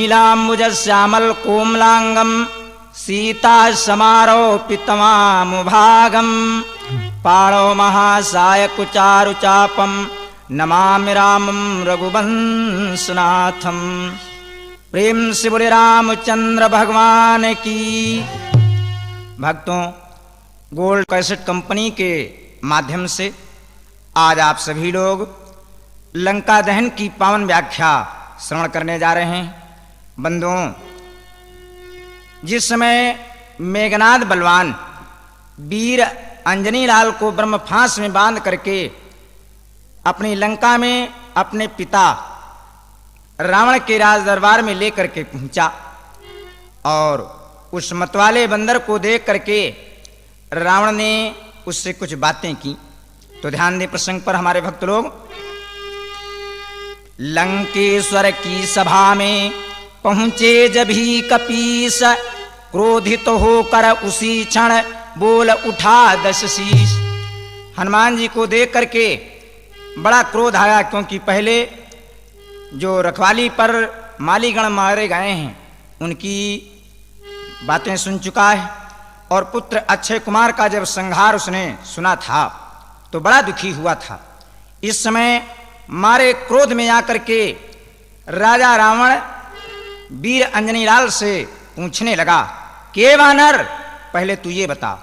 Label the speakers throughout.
Speaker 1: नीलाम्बुज श्यामल कोमलांगम सीता समारोपितमामुभागम पाणो महासाय कुचारु चापम नमामि रामं रघुवंशनाथम। प्रेम से बोले रामचंद्र भगवान की। भक्तों, गोल्ड कैसेट कंपनी के माध्यम से आज आप सभी लोग लंका दहन की पावन व्याख्या श्रवण करने जा रहे हैं। बंधुओं, जिस समय मेघनाद बलवान वीर अंजनी लाल को ब्रह्म फांस में बांध करके अपनी लंका में अपने पिता रावण के राज दरबार में लेकर के पहुंचा और उस मतवाले बंदर को देख करके रावण ने उससे कुछ बातें की। तो ध्यान दें प्रसंग पर हमारे भक्त लोग। लंकेश्वर की सभा में पहुंचे जब ही कपीस, क्रोधित होकर उसी क्षण बोल उठा 10 शीश। हनुमान जी को देख करके बड़ा क्रोध आया, क्योंकि पहले जो रखवाली पर मालीगण मारे गए हैं उनकी बातें सुन चुका है और पुत्र अक्षय कुमार का जब संहार उसने सुना था तो बड़ा दुखी हुआ था। इस समय मारे क्रोध में आकर के राजा रावण वीर अंजनी लाल से पूछने लगा, के वानर, पहले तू ये बता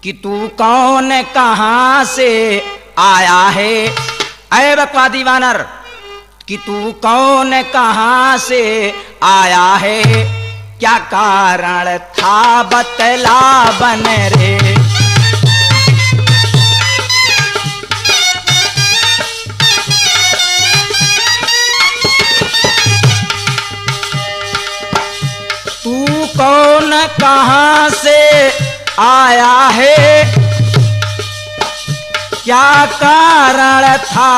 Speaker 1: कि तू कौन कहां से आया है। अय बकवादी वानर, कि तू कौन कहां से आया है, क्या कारण था बतला बन रे। तू कौन कहां से आया है, क्या कारण था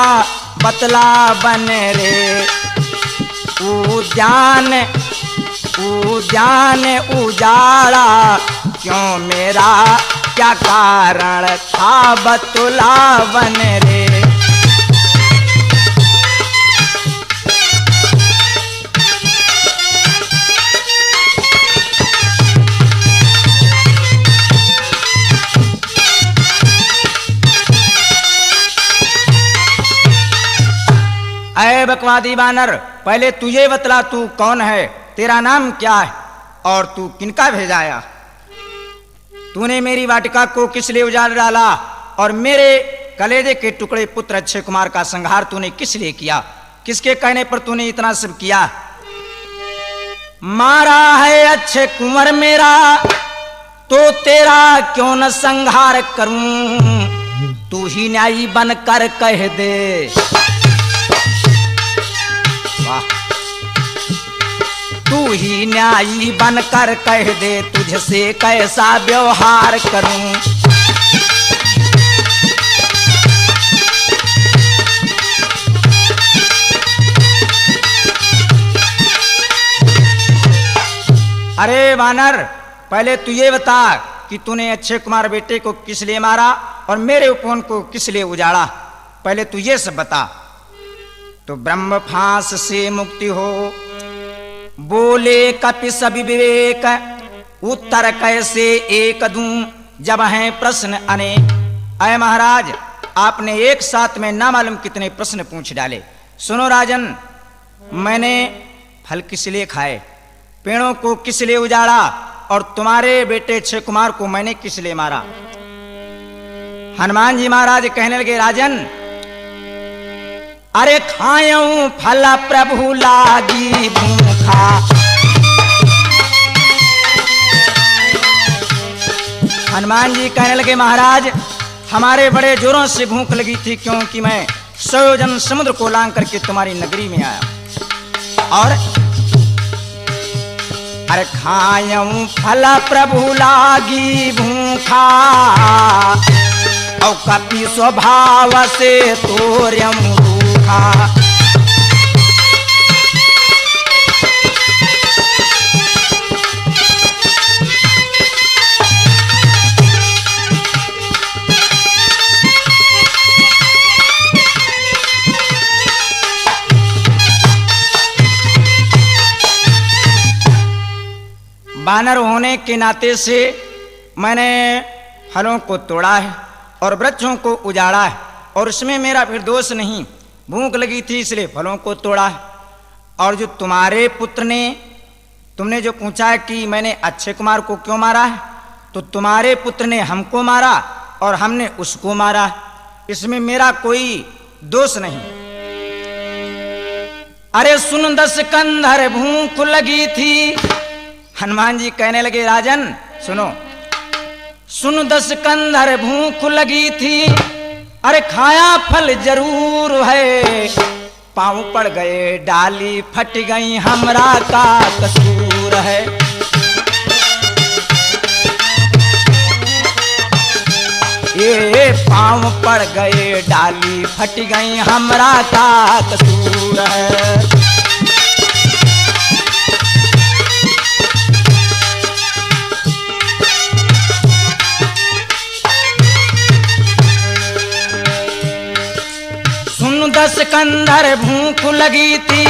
Speaker 1: बतला बन रे। उद्यान उजाड़ा क्यों मेरा, क्या कारण था बतला बन रे। अय बकवादी बानर, पहले तुझे बतला तू कौन है, तेरा नाम क्या है और तू किनका भेजाया। तूने मेरी वाटिका को किस लिए उजाड़ डाला और मेरे कलेजे के टुकड़े पुत्र अक्षय कुमार का संहार तूने किस लिए किया, किसके कहने पर तूने इतना सब किया। मारा है अक्षय कुमार मेरा तो तेरा क्यों न संहार करूं, तू ही न्यायी बनकर कह दे। तू ही न्यायी बनकर कह दे, तुझसे कैसा व्यवहार करूं। अरे वानर, पहले तू ये बता कि तूने अक्षय कुमार बेटे को किस लिए मारा और मेरे उपवन को किस लिए उजाड़ा, पहले तू ये सब बता। तो ब्रह्म फांस से मुक्ति हो, बोले कपि सभी विवेक, उत्तर कैसे एक दूं जब हैं प्रश्न अनेक। अय महाराज, आपने एक साथ में ना मालूम कितने प्रश्न पूछ डाले। सुनो राजन, मैंने फल किस लिए खाए, पेड़ों को किस लिए उजाड़ा और तुम्हारे बेटे अक्षय कुमार को मैंने किस लिए मारा। हनुमान जी महाराज कहने लगे, राजन अरे खायूं फल प्रभु लागी भूखा। हनुमान जी कहने लगे, महाराज हमारे बड़े जोरों से भूख लगी थी, क्योंकि मैं 100 योजन समुद्र को लांग करके तुम्हारी नगरी में आया। और अरे खायूं फल प्रभु लागी भूखा, और कपि स्वभाव से तोर्यम रूखा। वानर होने के नाते से मैंने फलों को तोड़ा है और वृक्षों को उजाड़ा है, और इसमें मेरा फिर दोष नहीं। भूख लगी थी इसलिए फलों को तोड़ा है। और जो तुम्हारे पुत्र ने, तुमने जो पूछा है कि मैंने अक्षय कुमार को क्यों मारा है, तो तुम्हारे पुत्र ने हमको मारा और हमने उसको मारा, इसमें मेरा कोई दोष नहीं। अरे सुन 10 कंधर भूख लगी थी। हनुमान जी कहने लगे राजन सुनो, सुन 10 कंधर भूख लगी थी, अरे खाया फल जरूर है, पांव पड़ गए डाली फट गई हमरा का कसूर है। ये पांव पड़ गए डाली फट गई हमरा का कसूर है। सुन 10 कंधर भूख लगी थी,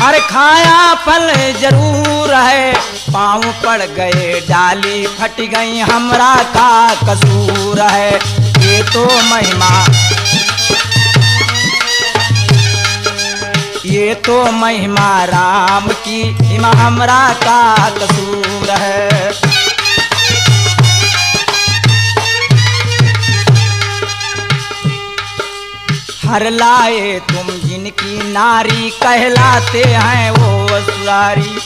Speaker 1: अरे खाया फल जरूर है, पांव पड़ गए डाली फट गई हमरा का कसूर है। ये तो महिमा, ये तो महिमा राम की, इमा हमरा का कसूर है। हर लाए तुम जिनकी नारी, कहलाते हैं वो असुरारी।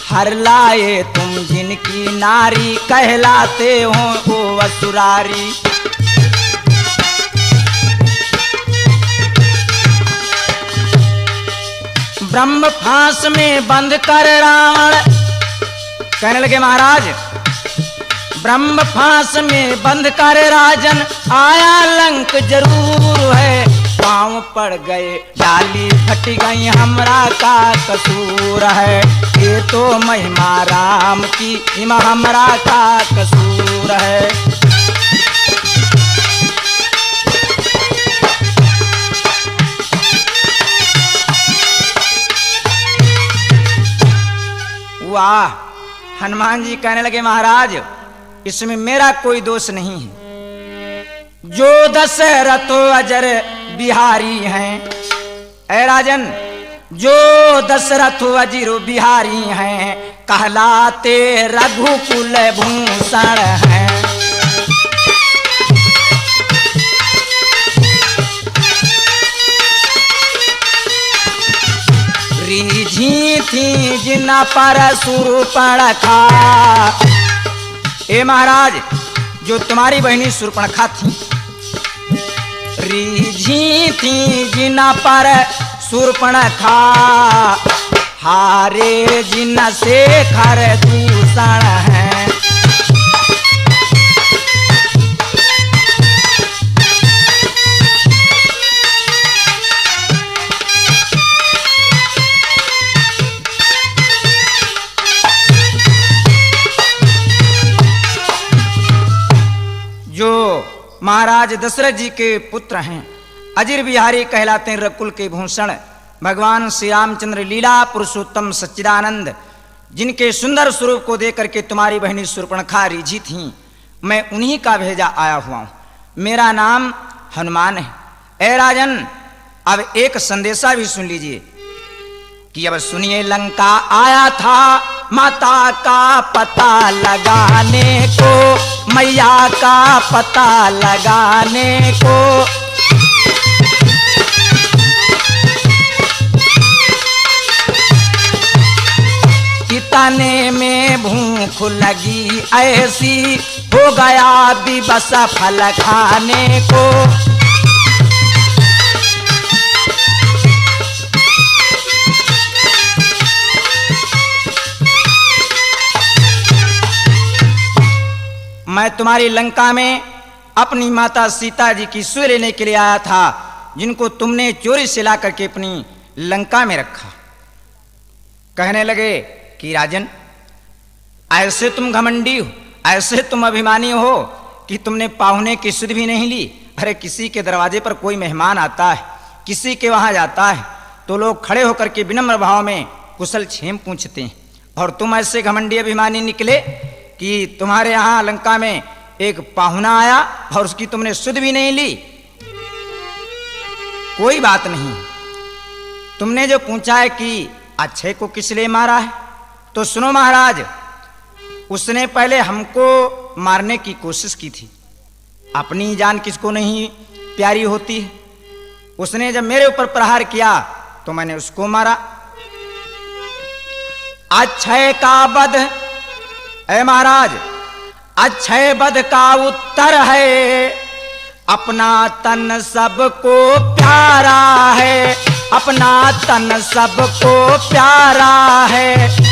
Speaker 1: हर लाए तुम जिनकी नारी, कहलाते हो वो असुरारी। ब्रह्म फांस में बंद कर रावण, कहने लगे महाराज ब्रह्म फांस में बंद कर राजन, आया लंक जरूर है, पांव पड़ गए डाली फट गई हमरा का कसूर है। ये तो महिमा राम की, इमा हमरा का कसूर है। वाह! हनुमान जी कहने लगे महाराज इसमें मेरा कोई दोष नहीं है। जो दशरथ अजर बिहारी हैं, ऐ राजन जो दशरथ अजर बिहारी हैं, कहलाते रघुकुल भूषण हैं। रीझी थी जिना पर शूर्पणखा। ए महाराज जो तुम्हारी बहनी शूर्पणखा थी, रीझी थी जिना पर शूर्पणखा, हारे जिना शेखर दूषण है। महाराज दशरथ जी के पुत्र हैं, अजिर बिहारी कहलाते हैं, रकुल के भूषण भगवान श्री रामचंद्र लीला पुरुषोत्तम सच्चिदानंद, जिनके सुंदर स्वरूप को देख करके तुम्हारी बहनी शूर्पणखा रीझी थी, मैं उन्हीं का भेजा आया हुआ हूं। मेरा नाम हनुमान है। ए राजन अब एक संदेशा भी सुन लीजिए कि अब सुनिए, लंका आया था माता का पता लगाने को, मैया का पता लगाने को। इतने में भूख लगी ऐसी, हो गया दिवस फल खाने को। मैं तुम्हारी लंका में अपनी माता सीता जी की सुई लेने के लिए आया था, जिनको तुमने चोरी से ला करके अपनी लंका में रखा। कहने लगे कि राजन ऐसे तुम घमंडी हो, ऐसे तुम अभिमानी हो कि तुमने पाहुने की सुध भी नहीं ली। अरे किसी के दरवाजे पर कोई मेहमान आता है, किसी के वहां जाता है तो लोग खड़े होकर के विनम्र भाव में कुशल क्षेम पूछते हैं, और तुम ऐसे घमंडी अभिमानी निकले कि तुम्हारे यहाँ लंका में एक पाहुना आया और उसकी तुमने सुध भी नहीं ली। कोई बात नहीं, तुमने जो पूछा है कि अच्छे को किस लिए मारा है, तो सुनो महाराज, उसने पहले हमको मारने की कोशिश की थी। अपनी जान किसको नहीं प्यारी होती है। उसने जब मेरे ऊपर प्रहार किया तो मैंने उसको मारा। अक्षय का वध, ऐ महाराज, अक्षय वध का उत्तर है अपना तन सबको प्यारा है, अपना तन सबको प्यारा है।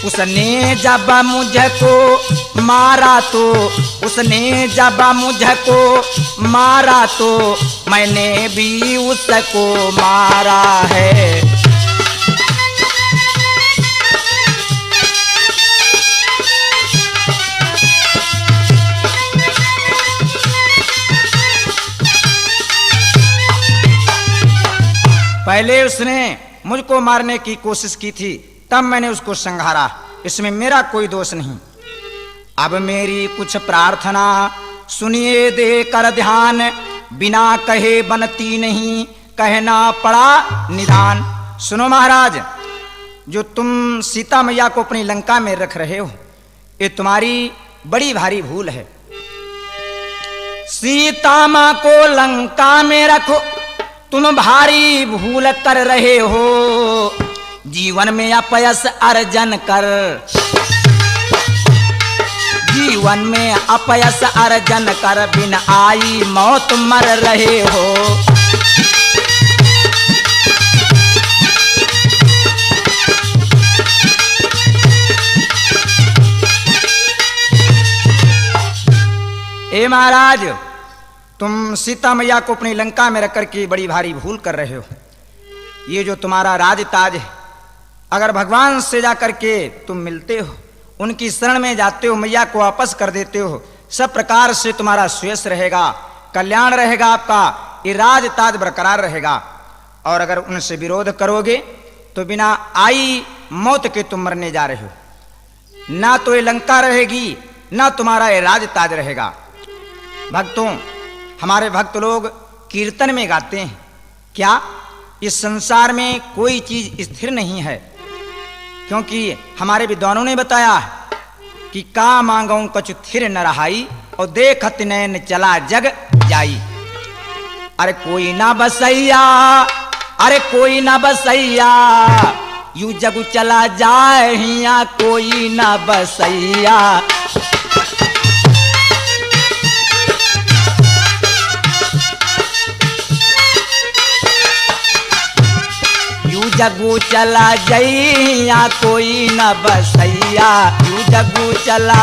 Speaker 1: उसने जब मुझको मारा तो, उसने जब मुझको मारा तो मैंने भी उसको मारा है। पहले उसने मुझको मारने की कोशिश की थी, तब मैंने उसको संहारा, इसमें मेरा कोई दोष नहीं। अब मेरी कुछ प्रार्थना सुनिए दे कर ध्यान, बिना कहे बनती नहीं, कहना पड़ा निदान। सुनो महाराज, जो तुम सीता मैया को अपनी लंका में रख रहे हो, ये तुम्हारी बड़ी भारी भूल है। सीता मां को लंका में रखो, तुम भारी भूल कर रहे हो। जीवन में अपयश अर्जन कर, जीवन में अपयश अर्जन कर, बिन आई मौत मर रहे हो। ए महाराज, तुम सीता मैया को अपनी लंका में रखकर के बड़ी भारी भूल कर रहे हो। ये जो तुम्हारा राज ताज है, अगर भगवान से जाकर के तुम मिलते हो, उनकी शरण में जाते हो, मैया को वापस कर देते हो, सब प्रकार से तुम्हारा श्रेयस रहेगा, कल्याण रहेगा, आपका ये राज ताज बरकरार रहेगा। और अगर उनसे विरोध करोगे तो बिना आई मौत के तुम मरने जा रहे हो। ना तो ये लंका रहेगी, ना तुम्हारा ये राज ताज रहेगा। भक्तों, हमारे भक्त लोग कीर्तन में गाते हैं, क्या इस संसार में कोई चीज स्थिर नहीं है, क्योंकि हमारे विद्वानों ने बताया कि का मांगऊं कछु थिर न रहाई, और देखत नैन चला जग जाई। अरे कोई ना बसैया, अरे कोई ना बसैया, यू जग चला जाए हिया, कोई ना बसैया। जगू चला जइया, कोई न बसैया, यू जगू चला।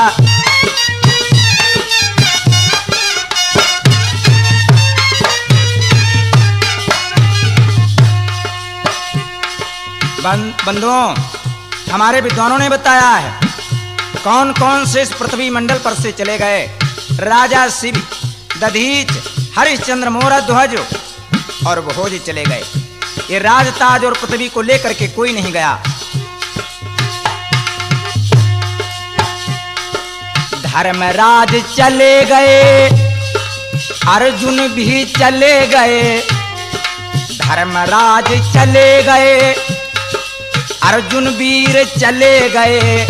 Speaker 1: बंधुओं, हमारे विद्वानों ने बताया है कौन कौन से इस पृथ्वी मंडल पर से चले गए। राजा शिव, दधीच, हरिश्चंद्र, मोरध्वज और भोज चले गए। ये राजताज और पृथ्वी को लेकर के कोई नहीं गया। धर्मराज चले गए, अर्जुन भी चले गए। धर्मराज चले गए, अर्जुन वीर चले गए।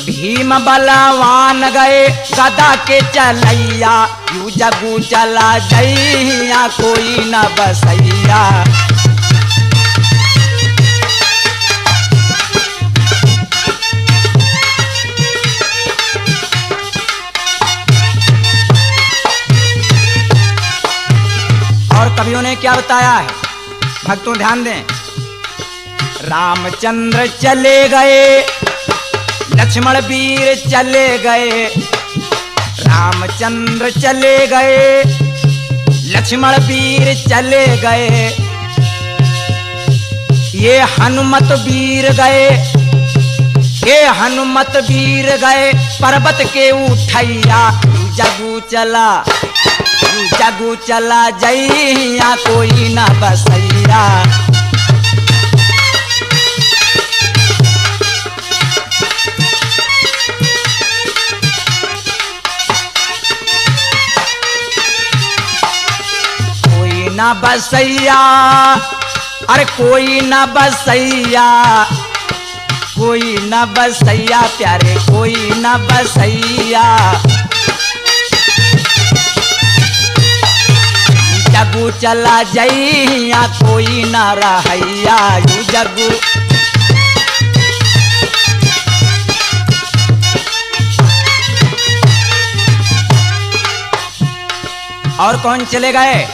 Speaker 1: भीम बलवान गए, गदा के चलैया, यू जगू चला जइया, कोई न बसैया। और कवियों ने क्या बताया है, भक्तों ध्यान दें। रामचंद्र चले गए, लक्ष्मण वीर चले गए। रामचंद्र चले गए, लक्ष्मण वीर चले गए। ये हनुमत वीर गए, हे हनुमत वीर गए पर्वत के उठैया, जगू चला जइया कोई ना बसैया। कोई ना बसैया, अरे कोई ना बसैया, कोई ना बसैया प्यारे, कोई ना बसैया। जगू चला जइया कोई ना रहैया, यू जगू। और कौन चले गए?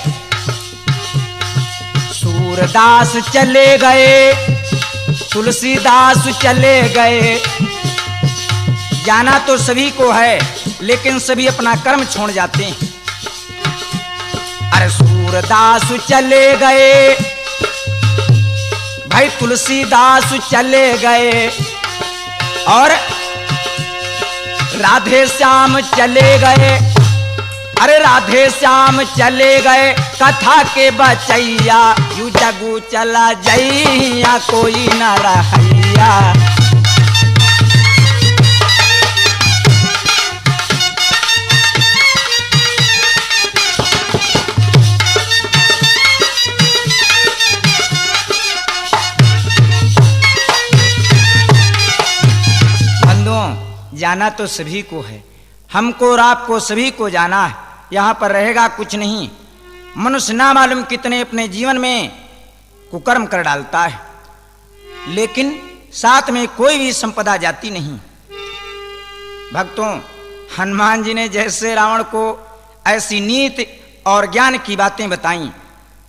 Speaker 1: सूरदास चले गए, तुलसीदास चले गए। जाना तो सभी को है, लेकिन सभी अपना कर्म छोड़ जाते हैं। अरे सूरदास चले गए, भाई तुलसीदास चले गए, और राधे श्याम चले गए। अरे राधे श्याम चले गए कथा के बचैया, यू जगू चला जइया कोई न रहैया। जाना तो सभी को है, हमको और आपको सभी को जाना है। यहाँ पर रहेगा कुछ नहीं। मनुष्य ना मालूम कितने अपने जीवन में कुकर्म कर डालता है, लेकिन साथ में कोई भी संपदा जाती नहीं। भक्तों, हनुमान जी ने जैसे रावण को ऐसी नीति और ज्ञान की बातें बताई,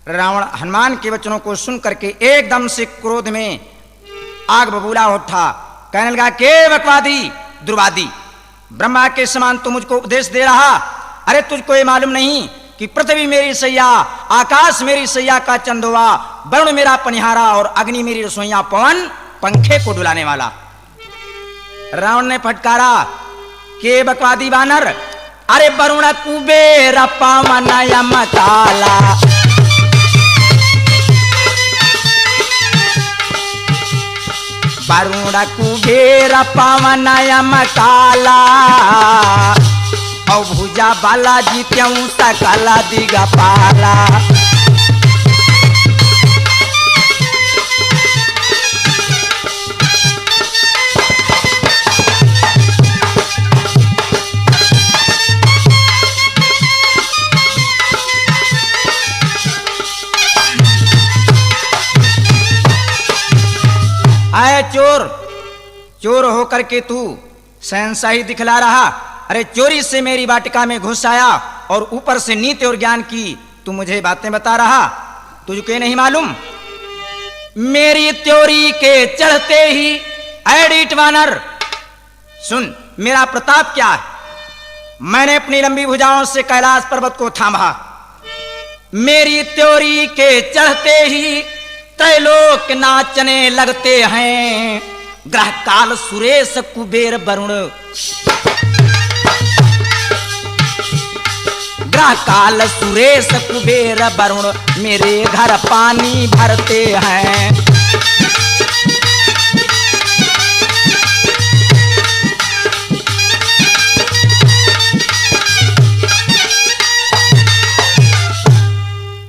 Speaker 1: रावण हनुमान के वचनों को सुन करके एकदम से क्रोध में आग बबूला उठा। कहने लगा, के बकवादी दुर्वादी, ब्रह्मा के समान तो मुझको उपदेश दे रहा। अरे तुझको ये मालूम नहीं कि पृथ्वी मेरी सैया, आकाश मेरी सैया का चंदोवा, वरुण मेरा पनिहारा और अग्नि मेरी रसोईया, पवन पंखे को डुलाने वाला। रावण ने फटकारा, के बकवादी बानर, अरे वरुण कुबेर पवन यम काला। वरुण कुबेर पवन यम काला, औ भुजा बालाजी त्यों सकला दिगपाला। आए चोर, चोर होकर के तू शहंशाही दिखला रहा। अरे चोरी से मेरी वाटिका में घुस आया और ऊपर से नीति और ज्ञान की तू मुझे बातें बता रहा। तुझको नहीं मालूम मेरी त्योरी के चढ़ते ही, एडिट वानर सुन मेरा प्रताप क्या है। मैंने अपनी लंबी भुजाओं से कैलाश पर्वत को थामा। मेरी त्योरी के चढ़ते ही त्रैलोक नाचने लगते हैं। ग्रह काल सुरेश कुबेर वरुण, ग्रह काल सुरेश कुबेर वरुण मेरे घर पानी भरते हैं।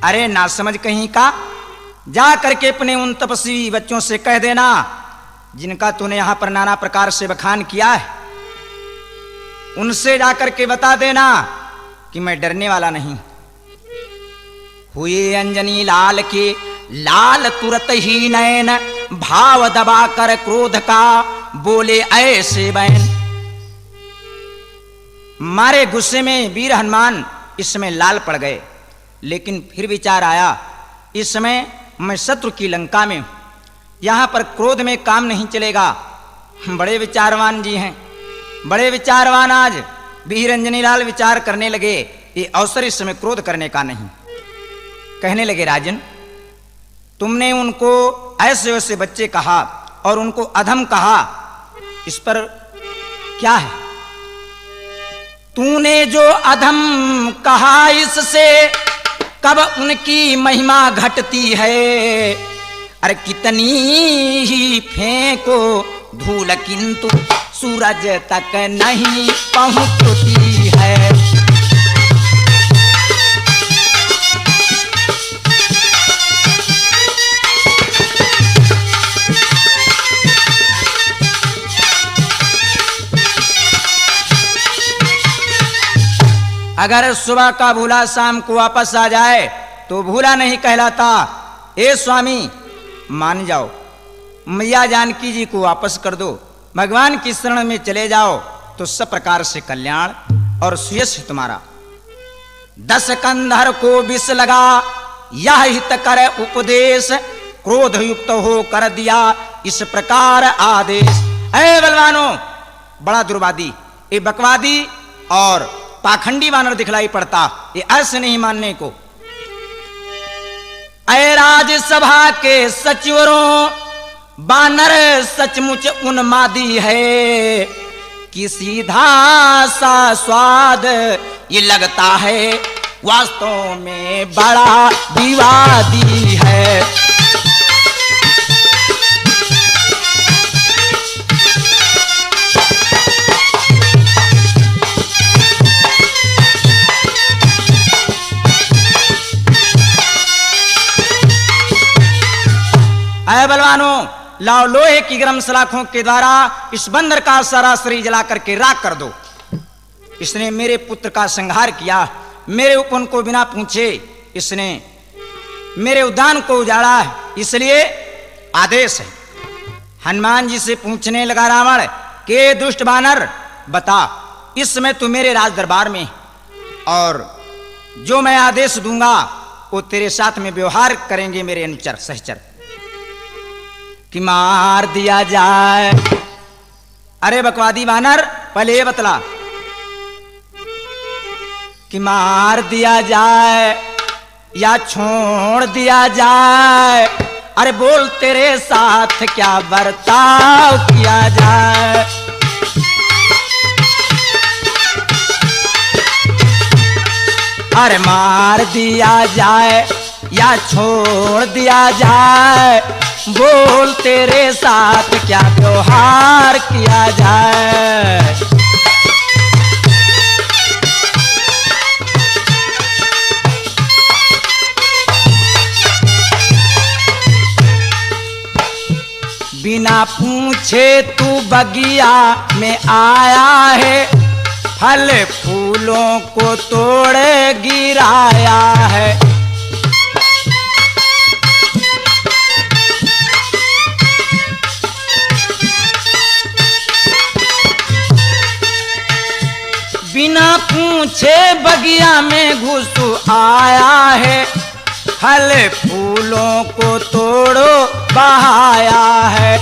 Speaker 1: अरे ना समझ कहीं का, जा करके अपने उन तपस्वी बच्चों से कह देना जिनका तूने यहां पर नाना प्रकार से बखान किया है, उनसे जाकर के बता देना कि मैं डरने वाला नहीं। हुए अंजनी लाल के लाल तुरत ही नयन, भाव दबा कर क्रोध का बोले ऐसे बैन। मारे गुस्से में वीर हनुमान इस समय लाल पड़ गए, लेकिन फिर विचार आया इस समय मैं शत्रु की लंका में हूं, यहां पर क्रोध में काम नहीं चलेगा। बड़े विचारवान जी हैं, बड़े विचारवान। आज वीर अंजनी लाल विचार करने लगे, ये अवसर इस समय क्रोध करने का नहीं। कहने लगे, राजन तुमने उनको ऐसे वैसे बच्चे कहा और उनको अधम कहा, इस पर क्या है? तूने जो अधम कहा इससे कब उनकी महिमा घटती है। अरे कितनी ही फेंको धूल किंतु सूरज तक नहीं पहुंचती है। अगर सुबह का भूला शाम को वापस आ जाए तो भूला नहीं कहलाता। ए स्वामी मान जाओ, मैया जानकी जी को वापस कर दो, भगवान की शरण में चले जाओ तो सब प्रकार से कल्याण और सुयश है तुम्हारा। 10 कंधर को विष लगा यह हित कर उपदेश, क्रोध युक्त हो कर दिया इस प्रकार आदेश। ऐ बलवानों, बड़ा दुर्वादी, ये बकवादी और पाखंडी वानर दिखलाई पड़ता, ये ऐसे नहीं मानने को। ऐ राज्यसभा के सचिवरों, बानर सचमुच उन्मादी है कि सीधा सा स्वाद ये लगता है वास्तव में बड़ा विवादी है। ऐ बलवानों, लाओ लोहे की गर्म सलाखों के द्वारा इस बंदर का सारा शरीर जला करके राख कर दो। इसने मेरे पुत्र का संहार किया, मेरे उपवन को बिना पूछे इसने मेरे उद्यान को उजाड़ा है, इसलिए आदेश है। हनुमान जी से पूछने लगा रावण के दुष्ट बानर, बता इस समय तू मेरे राज दरबार में और जो मैं आदेश दूंगा वो तेरे साथ में व्यवहार करेंगे मेरे अनुचर सहचर, कि मार दिया जाए। अरे बकवादी बानर, पहले ये बतला कि मार दिया जाए या छोड़ दिया जाए। अरे बोल तेरे साथ क्या बर्ताव किया जाए। अरे मार दिया जाए या छोड़ दिया जाए, बोल तेरे साथ क्या व्यवहार किया जाए। बिना पूछे तू बगिया में आया है, फल फूलों को तोड़े गिराया है। बिना पूछे बगिया में घुस आया है, फल फूलों को तोड़ो बहाया है।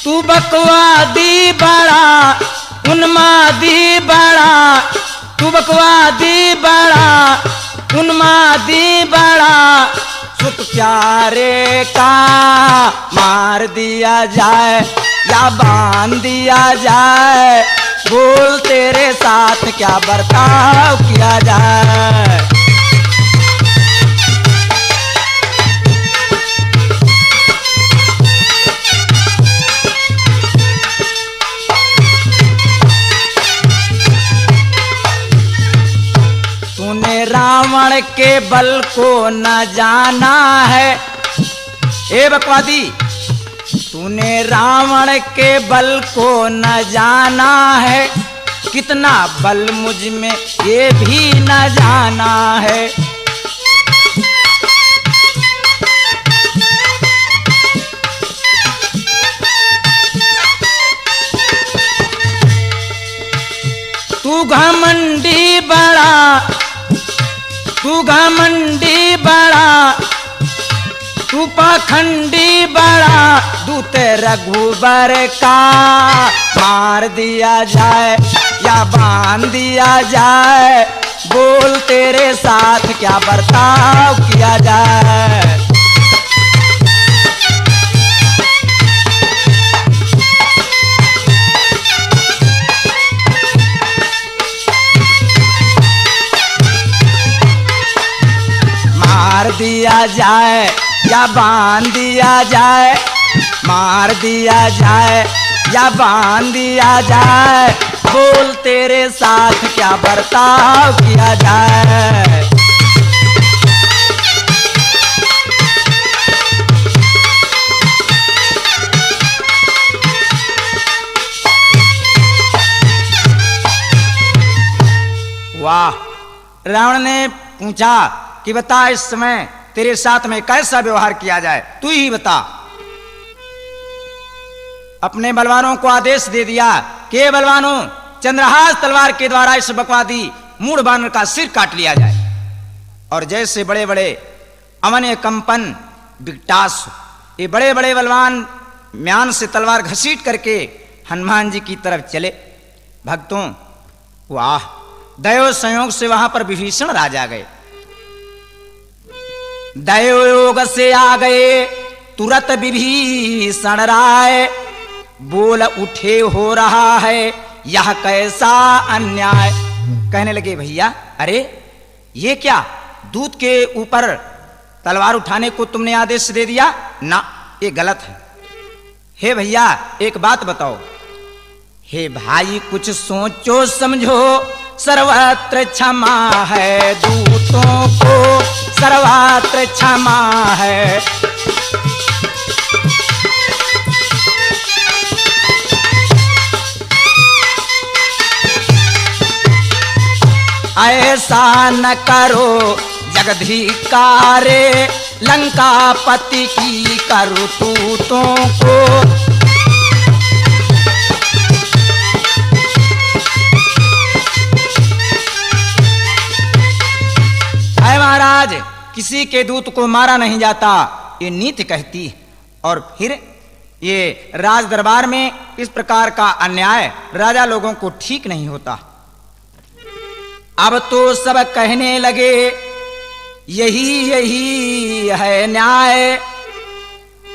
Speaker 1: तू बकवादी बड़ा उन्मादी बड़ा, तू बकवादी बड़ा उन्मादी बड़ा, सुत प्यारे का मार दिया जाए या बांध दिया जाए, बोल तेरे साथ क्या बर्ताव किया जाए। रावण के बल को न जाना है। ए बकवादी, तूने रावण के बल को न जाना है, कितना बल मुझ में ये भी न जाना है। तू घमंडी बड़ा, तू घमंडी बड़ा, तू पाखंडी बड़ा, दूत रघुबर का मार दिया जाए या बांध दिया जाए, बोल तेरे साथ क्या बर्ताव किया जाए। मार दिया जाए या बांध दिया जाए, मार दिया जाए या बांध दिया जाए, बोल तेरे साथ क्या बर्ताव किया जाए। वाह! रावण ने पूछा कि बता इस समय तेरे साथ में कैसा व्यवहार किया जाए, तू ही बता। अपने बलवानों को आदेश दे दिया कि बलवानों, चंद्रहास तलवार के द्वारा इस बकवादी मूढ़ बानर का सिर काट लिया जाए। और जैसे बड़े बड़े अमन्य कंपन विकटास, ये बड़े बड़े बलवान म्यान से तलवार घसीट करके हनुमान जी की तरफ चले। भक्तों, वाह! दैव संयोग से वहां पर विभीषण राजा गए, दैव योग से आ गए तुरंत विभीषण राय, बोल उठे हो रहा है यह कैसा अन्याय। कहने लगे भैया, अरे ये क्या, दूत के ऊपर तलवार उठाने को तुमने आदेश दे दिया ना, ये गलत है। हे भैया एक बात बताओ। हे भाई कुछ सोचो समझो, सर्वत्र क्षमा है दूतों को, सर्वत्र क्षमा है। ऐसा न करो जगधिकारे, लंकापति की करतूतों को। महाराज, किसी के दूत को मारा नहीं जाता, ये नीति कहती है। और फिर ये राज दरबार में इस प्रकार का अन्याय राजा लोगों को ठीक नहीं होता। अब तो सब कहने लगे यही यही है न्याय।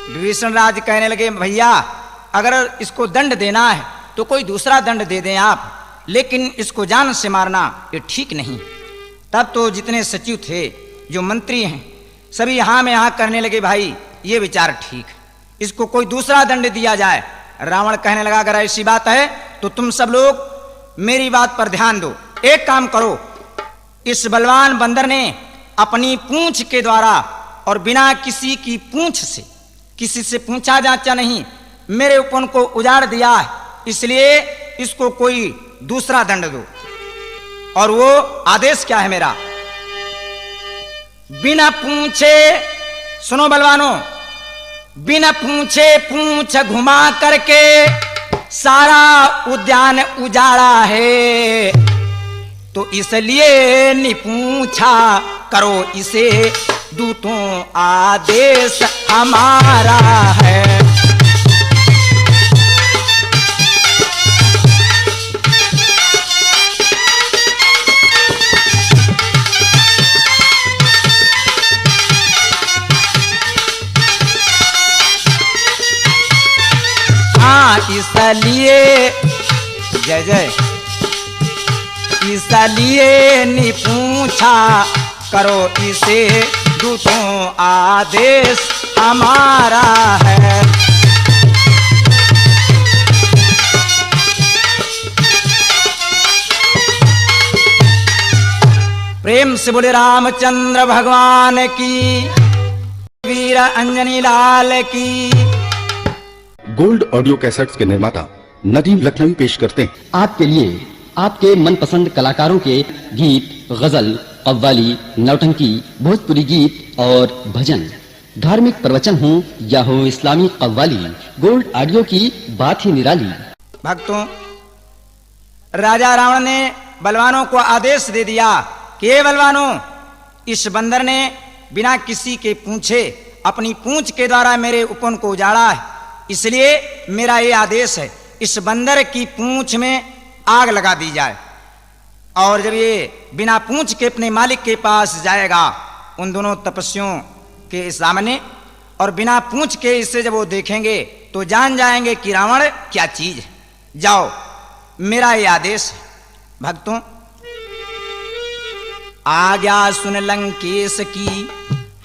Speaker 1: विभीषण राज कहने लगे भैया अगर इसको दंड देना है तो कोई दूसरा दंड दे दें आप, लेकिन इसको जान से मारना ये ठीक नहीं। तब तो जितने सचिव थे, जो मंत्री हैं, सभी यहाँ में यहाँ करने लगे भाई ये विचार ठीक, इसको कोई दूसरा दंड दिया जाए। रावण कहने लगा अगर ऐसी बात है तो तुम सब लोग मेरी बात पर ध्यान दो। एक काम करो, इस बलवान बंदर ने अपनी पूंछ के द्वारा और बिना किसी की पूंछ से, किसी से पूछा जांचा नहीं, मेरे उपवन को उजाड़ दिया है, इसलिए इसको कोई दूसरा दंड दो। और वो आदेश क्या है मेरा? बिना पूछे, सुनो बलवानों, बिना पूछे पूंछ घुमा करके सारा उद्यान उजाड़ा है, तो इसलिए निपूछा करो इसे, दूतों आदेश हमारा है। इसलिए जय जय, इसलिए निपूछा करो इसे, दूतों आदेश हमारा है। प्रेम से बोले रामचंद्र भगवान की, वीर अंजनी लाल की।
Speaker 2: गोल्ड ऑडियो कैसेट्स के निर्माता नदीम लखनवी पेश करते हैं
Speaker 3: आपके लिए आपके मनपसंद कलाकारों के गीत, गजल, कव्वाली, नौटंकी, भोजपुरी गीत और भजन, धार्मिक प्रवचन हो या हो इस्लामी कव्वाली, गोल्ड ऑडियो की बात ही निराली।
Speaker 1: भक्तों, राजा रावण ने बलवानों को आदेश दे दिया कि हे बलवानों, इस बंदर ने बिना किसी के पूछे अपनी पूंछ के द्वारा मेरे उपवन को उजाड़ा है, इसलिए मेरा ये आदेश है, इस बंदर की पूंछ में आग लगा दी जाए। और जब ये बिना पूंछ के अपने मालिक के पास जाएगा उन दोनों तपस्वियों के सामने, और बिना पूंछ के इससे जब वो देखेंगे तो जान जाएंगे कि रावण क्या चीज है। जाओ, मेरा ये आदेश है। भक्तों, आज्ञा सुन लंकेश की,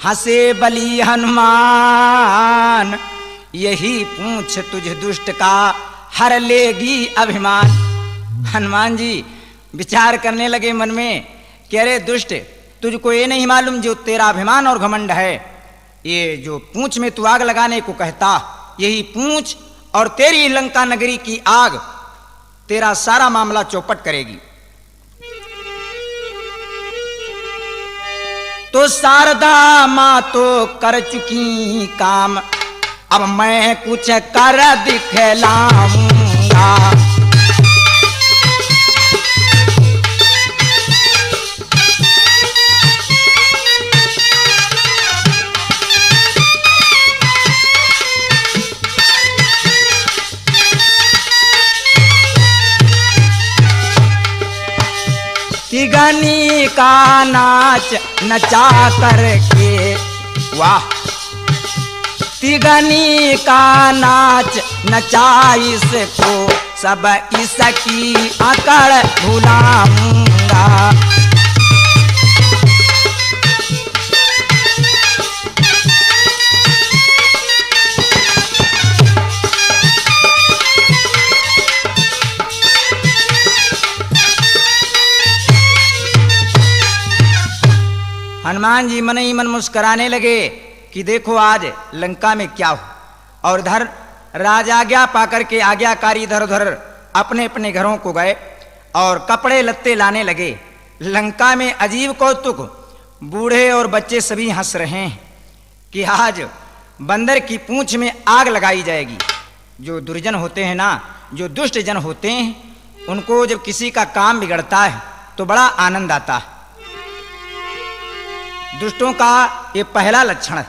Speaker 1: हंसे बली हनुमान, यही पूंछ तुझ दुष्ट का हर लेगी अभिमान। हनुमान जी विचार करने लगे मन में कि अरे दुष्ट, तुझको ये नहीं मालूम जो तेरा अभिमान और घमंड है, ये जो पूंछ में तू आग लगाने को कहता, यही पूंछ और तेरी लंका नगरी की आग तेरा सारा मामला चौपट करेगी। तो शारदा मां तो कर चुकी काम, अब मैं कुछ कर दिखलाऊंगा। तिगनी का नाच नचा करके, वाह, तिगनी का नाच नचा इसको, सब इसकी अकड़ भुलाऊंगा। हनुमान जी मन ही मन मुस्कुराने लगे कि देखो आज लंका में क्या हो। और इधर राजाज्ञा पाकर के आज्ञाकारी इधर उधर अपने अपने घरों को गए और कपड़े लत्ते लाने लगे। लंका में अजीब कौतुक, बूढ़े और बच्चे सभी हंस रहे हैं कि आज बंदर की पूंछ में आग लगाई जाएगी। जो दुर्जन होते हैं ना, जो दुष्ट जन होते हैं, उनको जब किसी का काम बिगड़ता है तो बड़ा आनंद आता है। दुष्टों का ये पहला लक्षण है।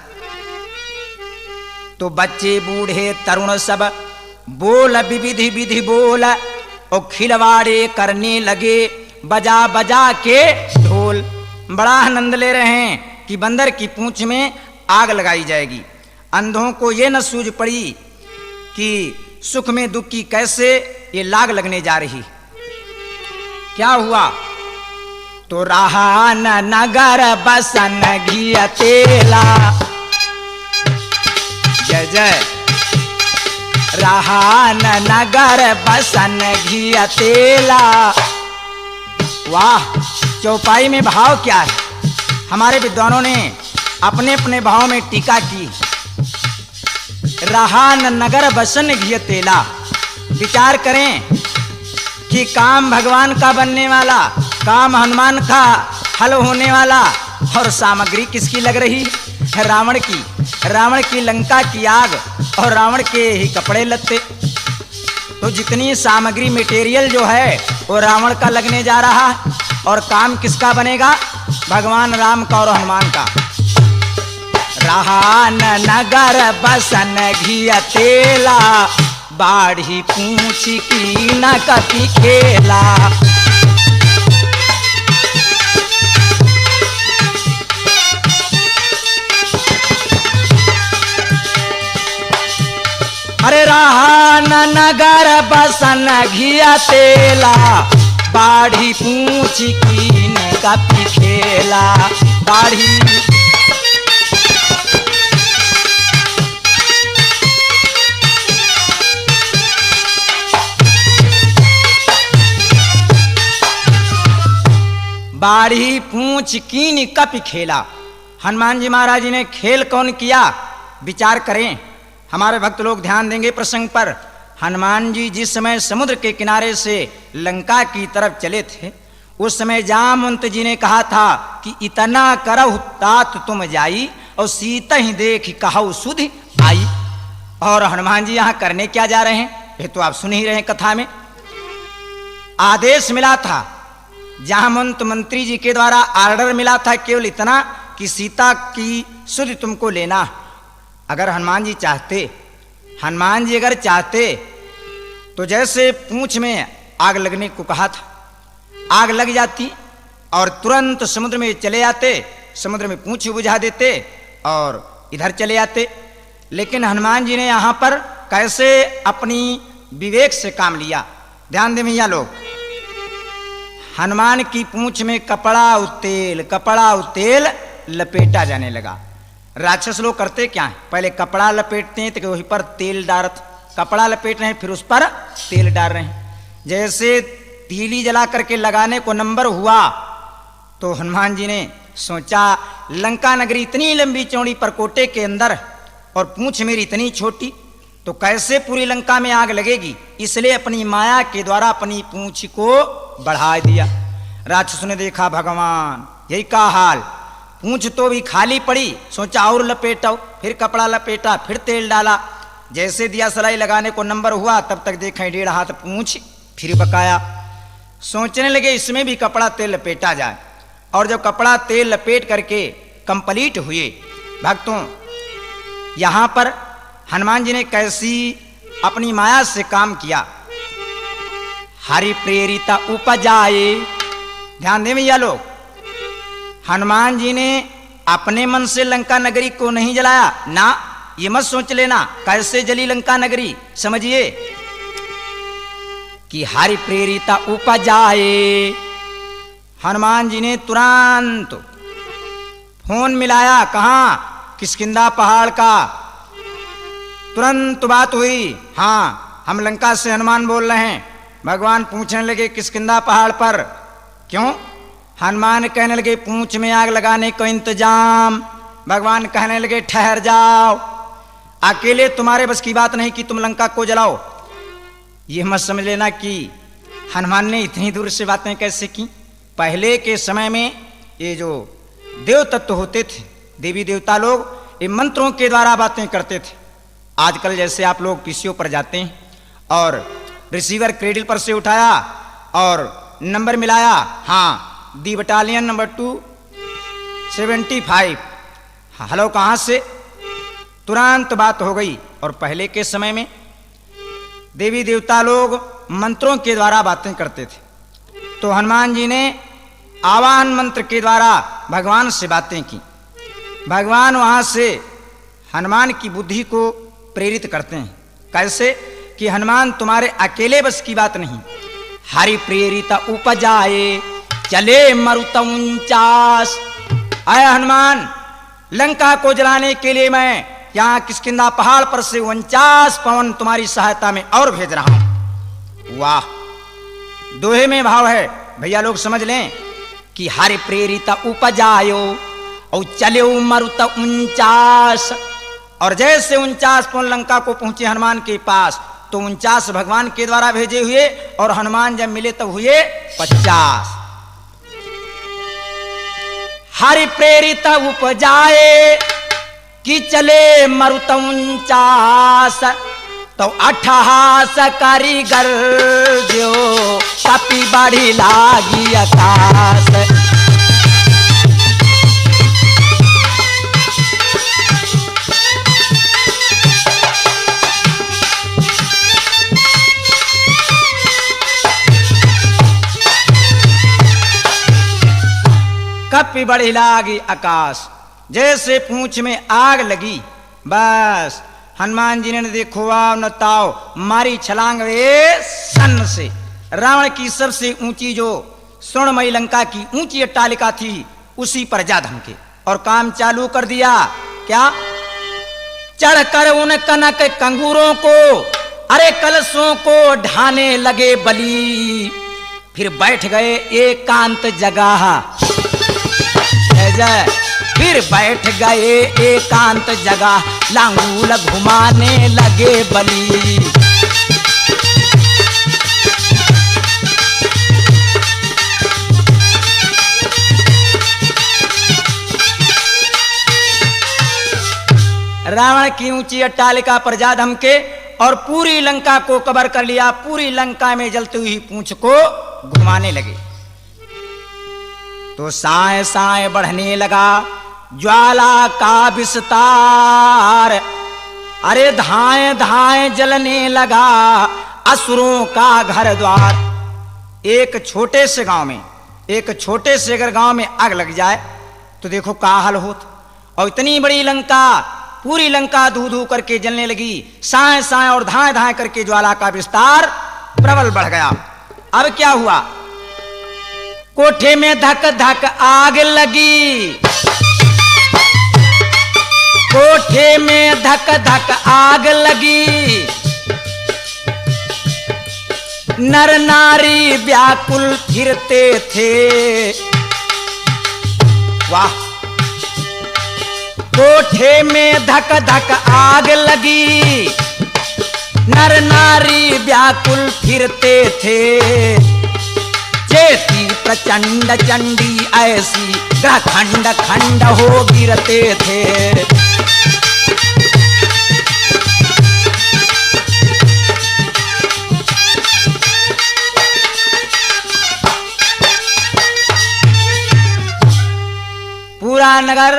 Speaker 1: तो बच्चे बूढ़े तरुण सब बोल विविधि विधि बोल, और खिलवाड़े करने लगे बजा बजा के ढोल। बड़ा आनंद ले रहे हैं कि बंदर की पूंछ में आग लगाई जाएगी। अंधों को ये न सूझ पड़ी कि सुख में दुख की कैसे ये लाग लगने जा रही। क्या हुआ? तो रहा न नगर बसन घिया तेला, जय जय। रहा न नगर बसन घिया तेला, वाह। चौपाई में भाव क्या है? हमारे विद्वानों ने अपने अपने भाव में टीका की। रहा न नगर बसन घिया तेला। विचार करें कि काम भगवान का बनने वाला, काम हनुमान का हल होने वाला, और सामग्री किसकी लग रही है? रावण की। रावण की लंका की आग और रावण के ही कपड़े लत्ते। तो जितनी सामग्री मटेरियल जो है वो रावण का लगने जा रहा है, और काम किसका बनेगा? भगवान राम का और हनुमान का। रहा न नगर बसन घिया तेला, बाढ़ी पूंछ की न कपि खेला। अरे रहा न नगर बसन घिया तेला, बाढ़ी पूंछ की न कपि खेला। बाढ़ी बाढ़ी पूंछ कीन कपि खेला। हनुमान जी महाराज जी ने खेल कौन किया? विचार करें। हमारे भक्त लोग ध्यान देंगे प्रसंग पर। हनुमान जी जिस समय समुद्र के किनारे से लंका की तरफ चले थे, उस समय जामवंत जी ने कहा था कि इतना करहु तात तुम जाई, और सीता ही देख कहु सुधि आई। और हनुमान जी यहाँ करने क्या जा रहे हैं? ये तो आप सुन ही रहे हैं कथा में। आदेश मिला था, जामवंत मंत्री जी के द्वारा आर्डर मिला था केवल इतना कि सीता की सुधि तुमको लेना। अगर हनुमान जी चाहते तो जैसे पूंछ में आग लगने को कहा था, आग लग जाती और तुरंत समुद्र में चले आते, समुद्र में पूंछ बुझा देते और इधर चले आते। लेकिन हनुमान जी ने यहां पर कैसे अपनी विवेक से काम लिया, ध्यान दे भैया लोग। हनुमान की पूंछ में कपड़ा और तेल लपेटा जाने लगा। राक्षस लोग करते क्या है, पहले कपड़ा लपेटते हैं तो वहीं पर तेल डालते, कपड़ा लपेट रहे हैं फिर उस पर तेल डाल रहे हैं। जैसे तीली जला करके लगाने को नंबर हुआ तो हनुमान जी ने सोचा लंका नगरी इतनी लंबी चौड़ी परकोटे के अंदर और पूंछ मेरी इतनी छोटी, तो कैसे पूरी लंका में आग लगेगी, इसलिए अपनी माया के द्वारा अपनी पूंछ को बढ़ा दिया। राक्षस ने देखा भगवान यही का हाल, पूंछ तो भी खाली पड़ी, सोचा और लपेटाओ, फिर कपड़ा लपेटा, फिर तेल डाला। जैसे दिया सलाई लगाने को नंबर हुआ तब तक देखा 1.5 हाथ पूंछ फिर बकाया। सोचने लगे इसमें भी कपड़ा तेल लपेटा जाए, और जब कपड़ा तेल लपेट करके कंप्लीट हुए भक्तों, यहां पर हनुमान जी ने कैसी अपनी माया से काम किया। हरि प्रेरिता उपजाए, ध्यान दें भैया लोग, हनुमान जी ने अपने मन से लंका नगरी को नहीं जलाया ना, ये मत सोच लेना कैसे जली लंका नगरी, समझिए कि हरि प्रेरिता उपजाए। हनुमान जी ने तुरंत फोन मिलाया, कहां, किष्किंधा पहाड़ का। तुरंत बात हुई, हाँ हम लंका से हनुमान बोल रहे हैं। भगवान पूछने लगे किष्किंधा पहाड़ पर क्यों, हनुमान कहने लगे पूंछ में आग लगाने को इंतजाम। भगवान कहने लगे ठहर जाओ, अकेले तुम्हारे बस की बात नहीं कि तुम लंका को जलाओ। यह मत समझ लेना कि हनुमान ने इतनी दूर से बातें कैसे की। पहले के समय में ये जो देव तत्व होते थे, देवी देवता लोग, ये मंत्रों के द्वारा बातें करते थे। आजकल जैसे आप लोग पीसीओ पर जाते हैं और रिसीवर क्रेडिल पर से उठाया और नंबर मिलाया, हाँ दी बटालियन नंबर 275, हेलो कहाँ से, तुरंत बात हो गई। और पहले के समय में देवी देवता लोग मंत्रों के द्वारा बातें करते थे, तो हनुमान जी ने आवाहन मंत्र के द्वारा भगवान से बातें की। भगवान वहां से हनुमान की बुद्धि को प्रेरित करते हैं, कैसे कि हनुमान तुम्हारे अकेले बस की बात नहीं, हरि प्रेरिता उपजाए चले मरुत 49। आया हनुमान, लंका को जलाने के लिए मैं यहाँ किष्किंधा पहाड़ पर से 49 पवन तुम्हारी सहायता में और भेज रहा हूं। वाह, दोहे में भाव है भैया लोग, समझ लें कि हरि प्रेरिता उपजायो और चले मरुत 49। और जैसे 49 पवन लंका को पहुंचे हनुमान के पास, तो 49 भगवान के द्वारा भेजे हुए और हनुमान जब मिले तब हुए 50। हरि प्रेरित उपजाए कि चले मरुत 49, तो 88 कारीगर जो कपि बढ़ी लागी आकाश। कपि बढ़ी लागी आकाश, जैसे पूंछ में आग लगी, बस हनुमान जी ने देखो आओ न ताओ मारी छलांग वे सन से। रावण की सबसे ऊंची जो स्वर्णमयी लंका की ऊंची अट्टालिका थी उसी पर जा धमके और काम चालू कर दिया। क्या, चढ़कर उन कनक कंगूरों को, अरे कलशों को ढाने लगे बली। फिर बैठ गए एकांत जगह, फिर बैठ गए एकांत जगह, लांगूल घुमाने लगे बली। रावण की ऊंची अट्टालिका पर जा धमके और पूरी लंका को कवर कर लिया। पूरी लंका में जलती हुई पूंछ को घुमाने लगे। तो साए साए बढ़ने लगा ज्वाला का विस्तार, अरे धाए धाए जलने लगा असुरों का घर द्वार। एक छोटे से गांव में, एक छोटे से अगर गांव में आग लग जाए तो देखो क्या हाल होत। और इतनी बड़ी लंका, पूरी लंका धू धू करके जलने लगी। साए साए और धाए धाए करके ज्वाला का विस्तार प्रबल बढ़ गया। अब क्या हुआ, कोठे में धक धक आग लगी, कोठे में धक धक आग लगी, नर नारी व्याकुल फिरते थे। वाह, कोठे में धक धक आग लगी, नर नारी व्याकुल फिरते थे। चेती प्रचंड चंडी ऐसी ग्रह खंड खंड हो गिरते थे। पूरा नगर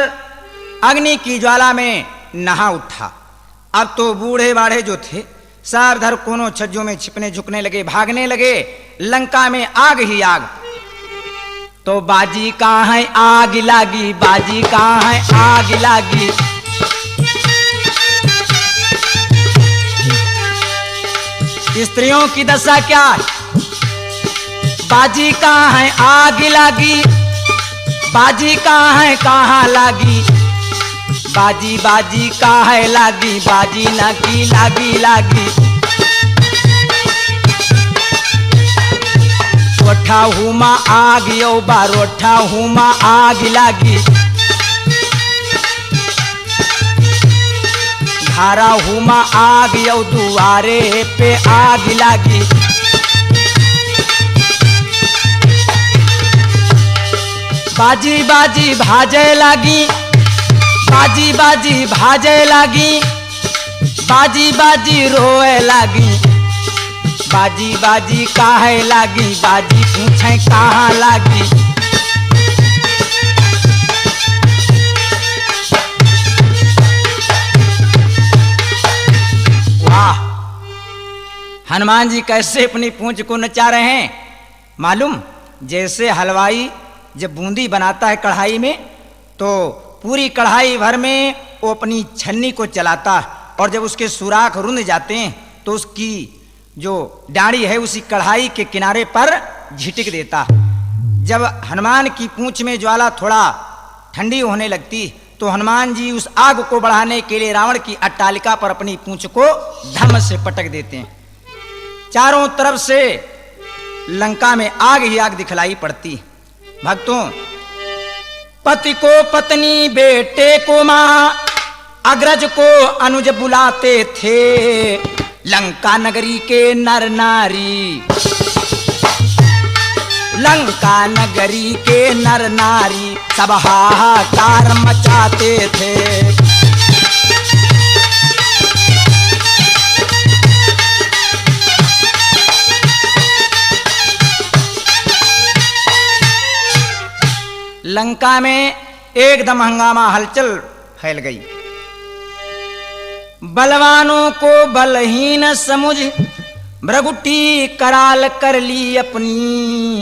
Speaker 1: अग्नि की ज्वाला में नहा उठा। अब तो बूढ़े बाढ़े जो थे सब धर कोनों छज्जों में छिपने झुकने लगे, भागने लगे। लंका में आग ही आग। तो बाजी कहाँ है आग लागी, बाजी कहाँ है आग लागी। स्त्रियों की दशा क्या है, बाजी कहाँ है आग लागी, बाजी कहाँ है कहाँ लागी, बाजी बाजी कहाँ है लागी, बाजी ना की लागी लागी। रोठा हुमा आग यो बा, रोठा हुमा आग लागी, धारा हुमा आग यो दुआरे पे आग लागी। बाजी बाजी भाजे लागी, बाजी बाजी भाजे लागी, बाजी बाजी रोए लागी, बाजी बाजी काहे लागी, बाजी पूछे कहाँ लागी। वाह, हनुमान जी कैसे अपनी पूंछ को नचा रहे हैं मालूम। जैसे हलवाई जब बूंदी बनाता है कढ़ाई में तो पूरी कढ़ाई भर में वो अपनी छन्नी को चलाता है, और जब उसके सुराख रुंध जाते हैं तो उसकी जो डांडी है उसी कढ़ाई के किनारे पर झिटक देता। जब हनुमान की पूंछ में ज्वाला थोड़ा ठंडी होने लगती तो हनुमान जी उस आग को बढ़ाने के लिए रावण की अट्टालिका पर अपनी पूंछ को धम से पटक देते हैं। चारों तरफ से लंका में आग ही आग दिखलाई पड़ती। भक्तों, पति को पत्नी, बेटे को मां, अग्रज को अनुज बुलाते थे, लंका नगरी के नर नारी, लंका नगरी के नर नारी सब हाहाकार मचाते थे। लंका में एकदम हंगामा, हलचल फैल गई। बलवानों को बलहीन समझ भ्रगुटी कराल कर ली अपनी,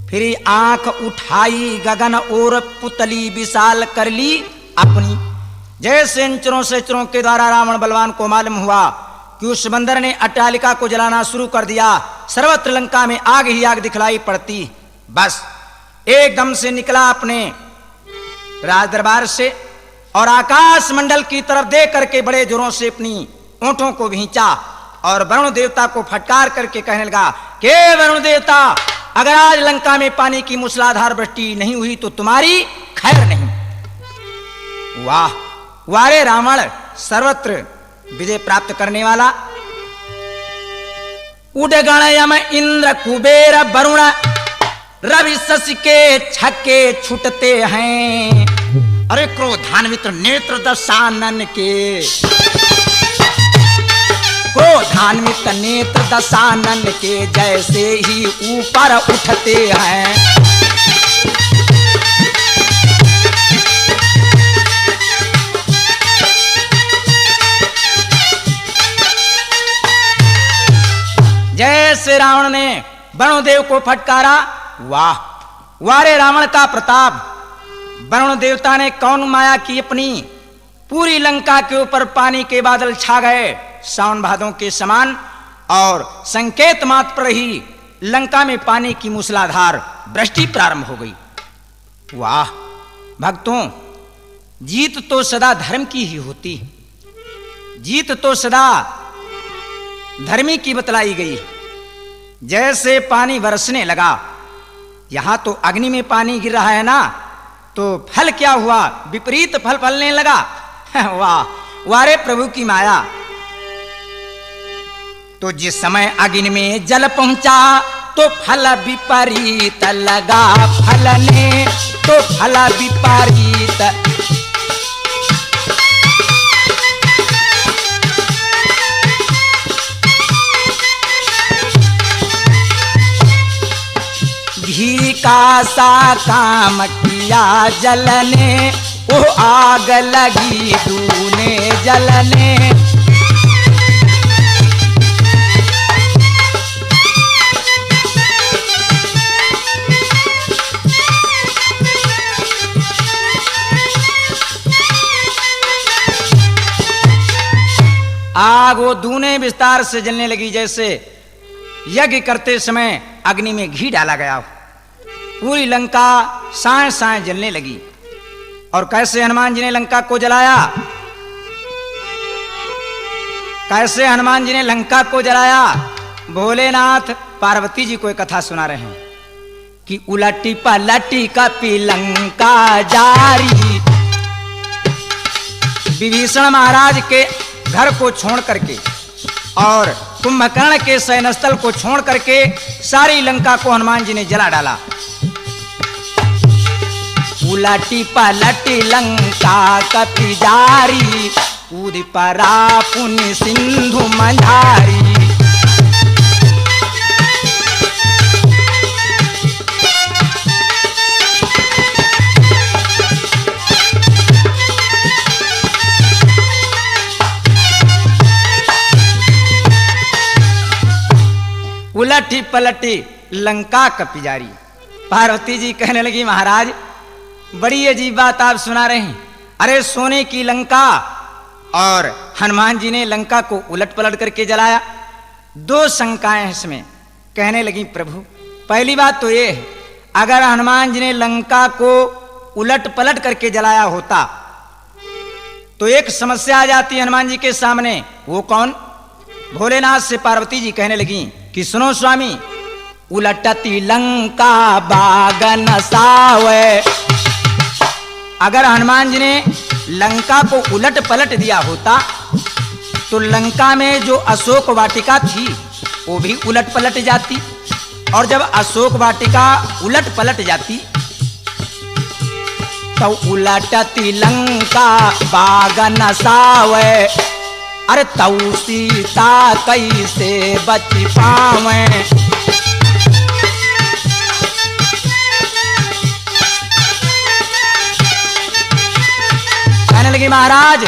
Speaker 1: फिर आंख उठाई गगन और पुतली विशाल कर ली अपनी। जैसे इंचरों से चरों के द्वारा रावण बलवान को मालूम हुआ कि उस बंदर ने अट्टालिका को जलाना शुरू कर दिया, सर्वत्र लंका में आग ही आग दिखलाई पड़ती। बस एकदम से निकला अपने राज दरबार से और आकाश मंडल की तरफ देख करके बड़े जोरों से अपनी ओंठों को भींचा और वरुण देवता को फटकार करके कहने लगा कि वरुण देवता, अगर आज लंका में पानी की मूसलाधार वृष्टि नहीं हुई तो तुम्हारी खैर नहीं। वाह, वारे रावण, सर्वत्र विजय प्राप्त करने वाला। उडगण यम इंद्र कुबेर वरुण, रवि शशि के छक्के छूटते हैं। अरे क्रोधान्वित नेत्र दशानन के, क्रोधान्वित नेत्र दशानन के जैसे ही ऊपर उठते हैं। जैसे रावण ने वरुणदेव को फटकारा। वाह वारे रावण का प्रताप! वरुण देवता ने कौन माया की अपनी, पूरी लंका के ऊपर पानी के बादल छा गए सावन भादों के समान, और संकेत मात्र पर ही लंका में पानी की मूसलाधार वृष्टि प्रारंभ हो गई। वाह भक्तों, जीत तो सदा धर्म की ही होती है, जीत तो सदा धर्मी की बतलाई गई। जैसे पानी बरसने लगा, यहां तो अग्नि में पानी गिर रहा है ना, तो फल क्या हुआ? विपरीत फल फलने लगा। वाह वारे प्रभु की माया! तो जिस समय अग्नि में जल पहुंचा तो फल विपरीत लगा फलने, तो फल विपरीत। घी का सा काम किया जलने, वो आग लगी दूने जलने। आग वो दूने विस्तार से जलने लगी, जैसे यज्ञ करते समय अग्नि में घी डाला गया। पूरी लंका साए साए जलने लगी। और कैसे हनुमान जी ने लंका को जलाया? कैसे हनुमान जी ने लंका को जलाया? भोलेनाथ पार्वती जी को एक कथा सुना रहे हैं कि उलटी पलटी कपी लंका जारी। विभीषण महाराज के घर को छोड़ करके और कुंभकर्ण के सैन्य स्थल को छोड़ करके सारी लंका को हनुमान जी ने जला डाला। उलटी पलटी लंका कपि जारी, कूद परा पुण्य सिंधु मंझारी। उलटी पलटी लंका कपि जारी। पार्वती जी कहने लगी, महाराज बड़ी अजीब बात आप सुना रहे हैं। अरे सोने की लंका, और हनुमान जी ने लंका को उलट पलट करके जलाया। दो शंकाएं हैं इसमें। कहने लगी, प्रभु पहली बात तो ये है, अगर हनुमान जी ने लंका को उलट पलट करके जलाया होता तो एक समस्या आ जाती हनुमान जी के सामने। वो कौन? भोलेनाथ से पार्वती जी कहने लगी कि सुनो स्वामी, उलटती लंका बागन सावे। अगर हनुमान जी ने लंका को उलट पलट दिया होता तो लंका में जो अशोक वाटिका थी वो भी उलट पलट जाती, और जब अशोक वाटिका उलट पलट जाती तो उलटती लंका बागन सावे। अरे तऊ सीता कैसे बच पावे। कहने लगी, महाराज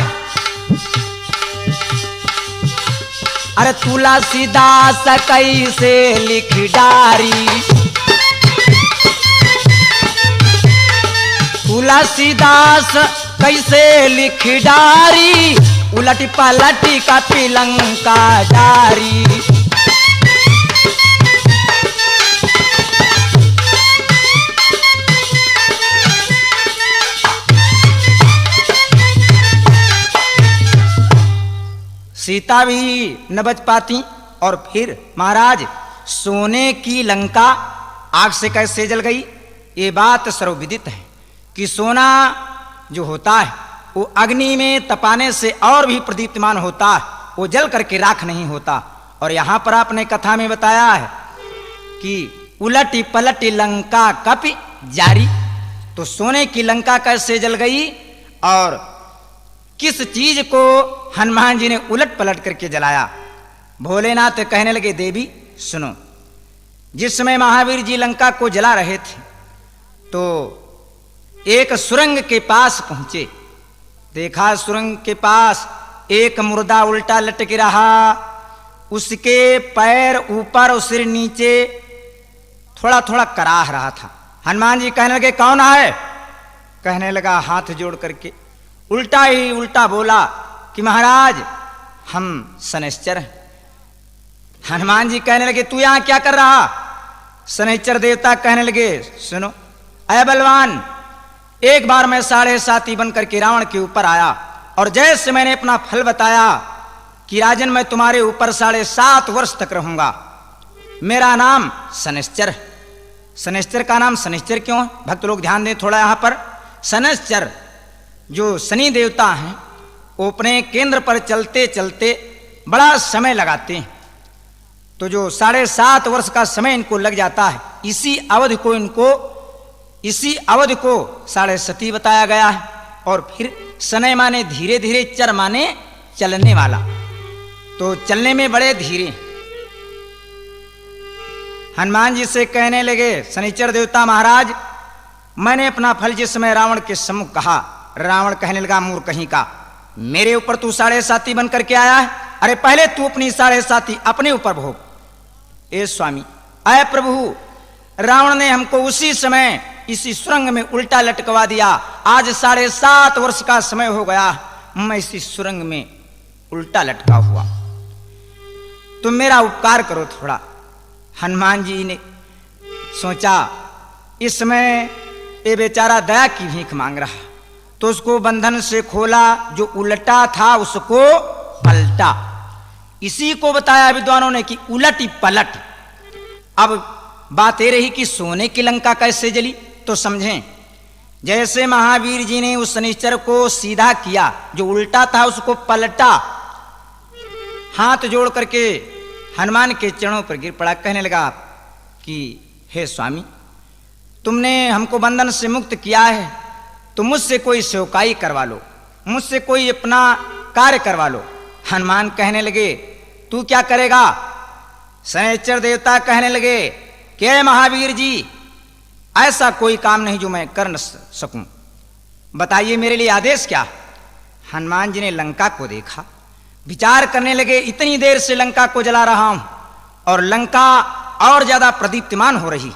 Speaker 1: अरे तुलसीदास कैसे लिख डारी। तुलसीदास कैसे लिख डारी, उलटी पलटी कपि लंका जारी। सीता भी न बच पाती। और फिर महाराज सोने की लंका आग से कैसे जल गई? ये बात सर्वविदित है कि सोना जो होता है वो अग्नि में तपाने से और भी प्रदीप्तमान होता है, वो जल करके राख नहीं होता। और यहां पर आपने कथा में बताया है कि उलटी पलटी लंका कपि जारी। तो सोने की लंका कैसे जल गई और किस चीज को हनुमान जी ने उलट पलट करके जलाया? भोलेनाथ कहने लगे, देवी सुनो, जिस समय महावीर जी लंका को जला रहे थे तो एक सुरंग के पास पहुंचे। देखा सुरंग के पास एक मुर्दा उल्टा लटक रहा, उसके पैर ऊपर और सिर नीचे, थोड़ा थोड़ा कराह रहा था। हनुमान जी कहने लगे कौन है? कहने लगा हाथ जोड़ करके उल्टा ही उल्टा बोला कि महाराज हम शनैश्चर हैं। हनुमान जी कहने लगे तू यहां क्या कर रहा? शनैश्चर देवता कहने लगे सुनो अय बलवान, एक बार मैं 7.5 बन करके रावण के ऊपर आया और जैसे मैंने अपना फल बताया कि राजन मैं तुम्हारे ऊपर 7.5 वर्ष तक रहूंगा। मेरा नाम शनैश्चर। शनैश्चर का नाम शनैश्चर क्यों है? भक्त लोग ध्यान दें थोड़ा यहां पर। शनैश्चर जो शनि देवता हैं वो अपने केंद्र पर चलते चलते बड़ा समय लगाते हैं, तो जो 7.5 वर्ष का समय इनको लग जाता है, इसी अवधि को 7.5 बताया गया है। और फिर शनै माने धीरे धीरे, चर माने चलने वाला, तो चलने में बड़े धीरे। हनुमान जी से कहने लगे शनिचर देवता महाराज, मैंने अपना फल जिस समय रावण के सम्मुख कहा, रावण कहने लगा मूर्ख कहीं का, मेरे ऊपर तू 7.5 बन करके आया है? अरे पहले तू अपनी 7.5 अपने ऊपर भोग। ए स्वामी, अय प्रभु, रावण ने हमको उसी समय इसी सुरंग में उल्टा लटकवा दिया। आज 7.5 वर्ष का समय हो गया, मैं इसी सुरंग में उल्टा लटका हुआ, तुम मेरा उपकार करो थोड़ा। हनुमान जी ने सोचा इस समय ये बेचारा दया की भीख मांग रहा, तो उसको बंधन से खोला, जो उल्टा था उसको पलटा। इसी को बताया विद्वानों ने कि उलट पलट। अब बात ये रही कि सोने की लंका कैसे जली, तो समझें। जैसे महावीर जी ने उस शनिश्चर को सीधा किया, जो उल्टा था उसको पलटा, हाथ जोड़ करके हनुमान के चरणों पर गिर पड़ा, कहने लगा कि हे स्वामी, तुमने हमको बंधन से मुक्त किया है, तो मुझसे कोई सेवकाई करवा लो, मुझसे कोई अपना कार्य करवा लो। हनुमान कहने लगे तू क्या करेगा? शनैश्चर देवता कहने लगे कि महावीर जी, ऐसा कोई काम नहीं जो मैं कर न सकूं, बताइए मेरे लिए आदेश क्या? हनुमान जी ने लंका को देखा, विचार करने लगे इतनी देर से लंका को जला रहा हूं और लंका और ज्यादा प्रदीप्तिमान हो रही।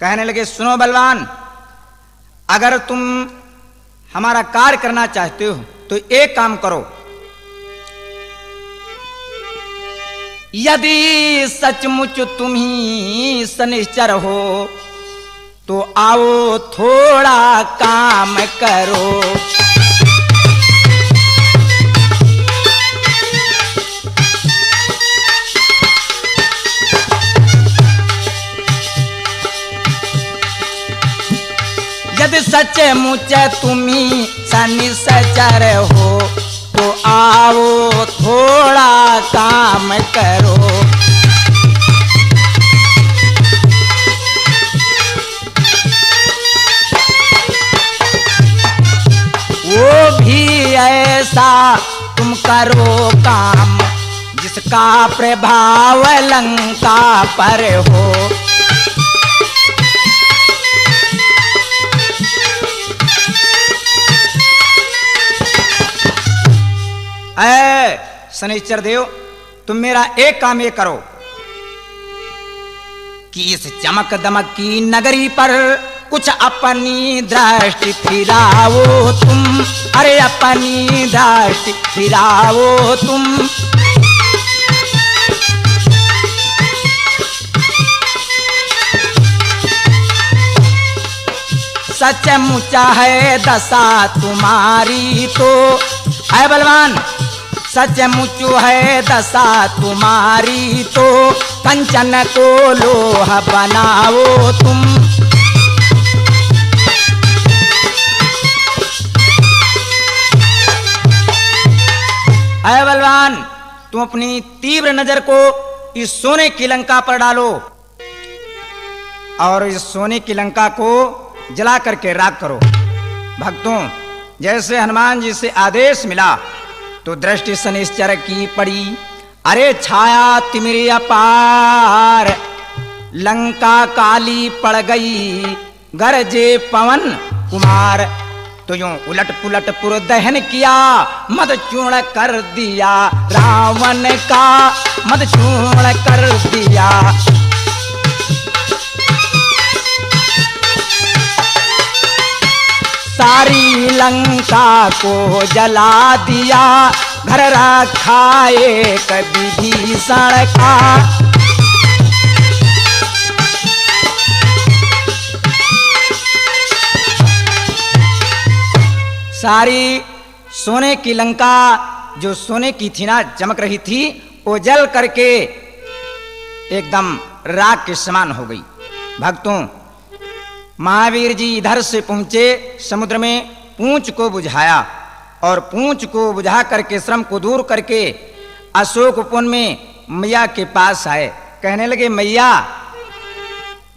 Speaker 1: कहने लगे सुनो बलवान, अगर तुम हमारा कार्य करना चाहते हो तो एक काम करो, यदि सचमुच तुम ही शनिश्चर हो तो आओ थोड़ा काम करो। यदि सचमुच तुम ही शनिश्चर हो तो आओ थोड़ा काम करो। वो भी ऐसा तुम करो काम जिसका प्रभाव लंका पर हो। ऐ शनिश्चर देव, तुम मेरा एक काम ये करो कि इस चमक दमक की नगरी पर कुछ अपनी दृष्टि फिराओ तुम। अरे अपनी दृष्टि फिराओ तुम। सचमुच है दशा तुम्हारी तो, ऐ बलवान, सचमुच है दशा तुम्हारी तो, कंचन को लोहा बनाओ तुम। ऐ बलवान, तुम अपनी तीव्र नजर को इस सोने की लंका पर डालो और इस सोने की लंका को जला करके राख करो। भक्तों, जैसे हनुमान जी से आदेश मिला तो दृष्टि शनिश्चर की पड़ी। अरे छाया तिमिरी अपार, लंका काली पड़ गई, गरजे पवन कुमार। तो यूं उलट पुलट पुर दहन किया, मद चूर्ण कर दिया रावण का, मद चूर्ण कर दिया। सारी लंका को जला दिया, घर रखा एक विभीषण का। सारी सोने की लंका जो सोने की थी ना, चमक रही थी, वो जल करके एकदम राख के समान हो गई। भक्तों, महावीर जी इधर से पहुंचे, समुद्र में पूंछ को बुझाया और पूंछ को बुझा करके श्रम को दूर करके अशोक वन में मैया के पास आए। कहने लगे, मैया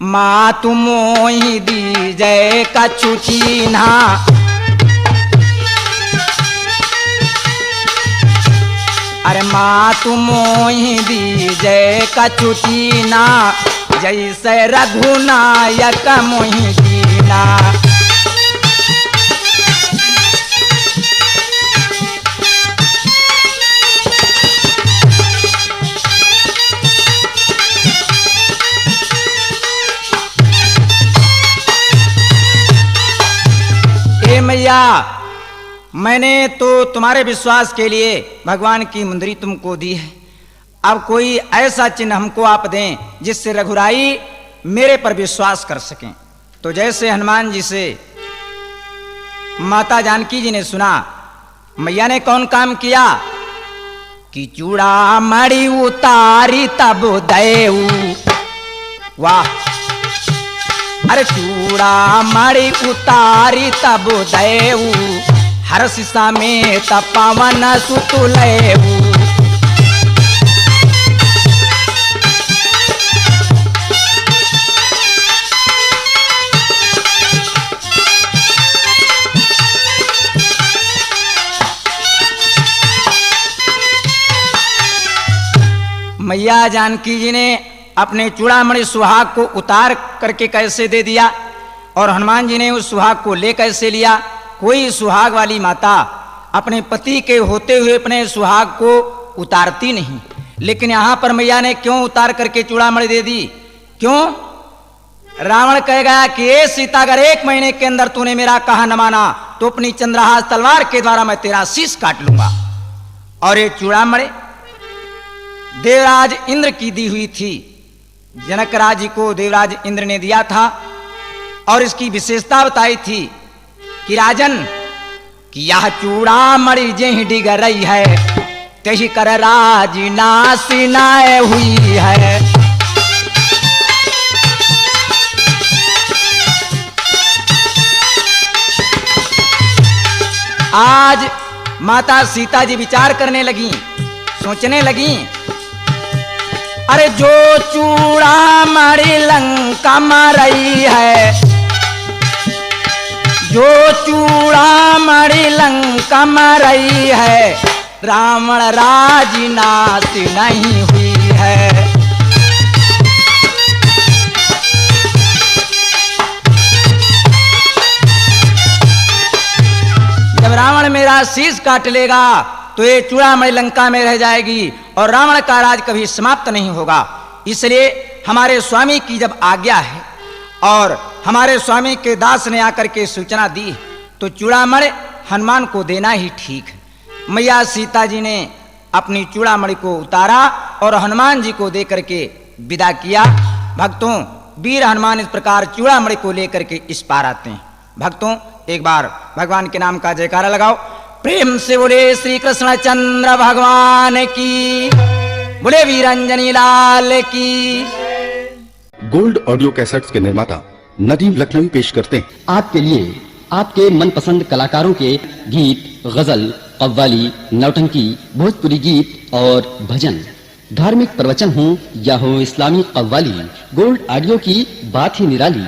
Speaker 1: माँ तुम मोहि दी जय कछु चीन्हा, अरे माँ तुम मोहि दी जय कछु चीन्हा, जैसे रघुनायक मोहि दीना। ए मैया, मैंने तो तुम्हारे विश्वास के लिए भगवान की मुंदरी तुमको दी है, अब कोई ऐसा चिन्ह हमको आप दें जिससे रघुराई मेरे पर विश्वास कर सकें। तो जैसे हनुमान जी से माता जानकी जी ने सुना, मैया ने कौन काम किया कि चूड़ा मणि उतारी तब देऊ, वाह, अरे चूड़ा मणि उतारी तब देऊ, हर्ष समेत पवन सुत लेऊ। मैया जानकी जी ने अपने चूड़ामणि सुहाग को उतार करके कैसे दे दिया और हनुमान जी ने उस सुहाग को ले कैसे लिया। कोई सुहाग वाली माता अपने पति के होते हुए अपने सुहाग को उतारती नहीं, लेकिन यहां पर मैया ने क्यों उतार करके चूड़ामणि दे दी? क्यों? रावण कहेगा कि ए सीता, अगर 1 महीने के अंदर तूने मेरा कहा न माना तो अपनी चंद्रहास तलवार के द्वारा मैं तेरा शीश काट लूंगा। और ये चूड़ामणि देवराज इंद्र की दी हुई थी, जनक राज जी को देवराज इंद्र ने दिया था और इसकी विशेषता बताई थी कि राजन कि यह चूड़ामणि जेहि डिग रही है, तेहि कर राज नासी नाय हुई है। आज माता सीता जी विचार करने लगी, सोचने लगी, अरे जो चूड़ामणि लंका मरई है, जो चूड़ामणि लंका मरई है, रावण राज नाश नहीं हुई है। जब रावण मेरा शीश काट लेगा तो ये चूड़ामणि लंका में रह जाएगी और रावण का राज कभी समाप्त नहीं होगा। इसलिए हमारे स्वामी की जब आज्ञा है और हमारे स्वामी के दास ने आकर के सूचना दी तो चूड़ामणि हनुमान को देना ही ठीक है। मैया सीता जी ने अपनी चूड़ामणि को उतारा और हनुमान जी को दे करके विदा किया। भक्तों, वीर हनुमान इस प्रकार चूड़ामणि को लेकर के इस पार आते हैं। भक्तों, एक बार भगवान के नाम का जयकारा लगाओ, प्रेम से बोले श्री कृष्ण चंद्र भगवान की, बोले वीरंजनी लाल की।
Speaker 2: गोल्ड ऑडियो कैसेट्स के निर्माता नदीम लखनवी पेश करते हैं
Speaker 3: आपके लिए आपके मनपसंद कलाकारों के गीत, गजल, कव्वाली, नौटंकी, भोजपुरी गीत और भजन, धार्मिक प्रवचन हो या हो इस्लामी कव्वाली, गोल्ड ऑडियो की बात ही निराली।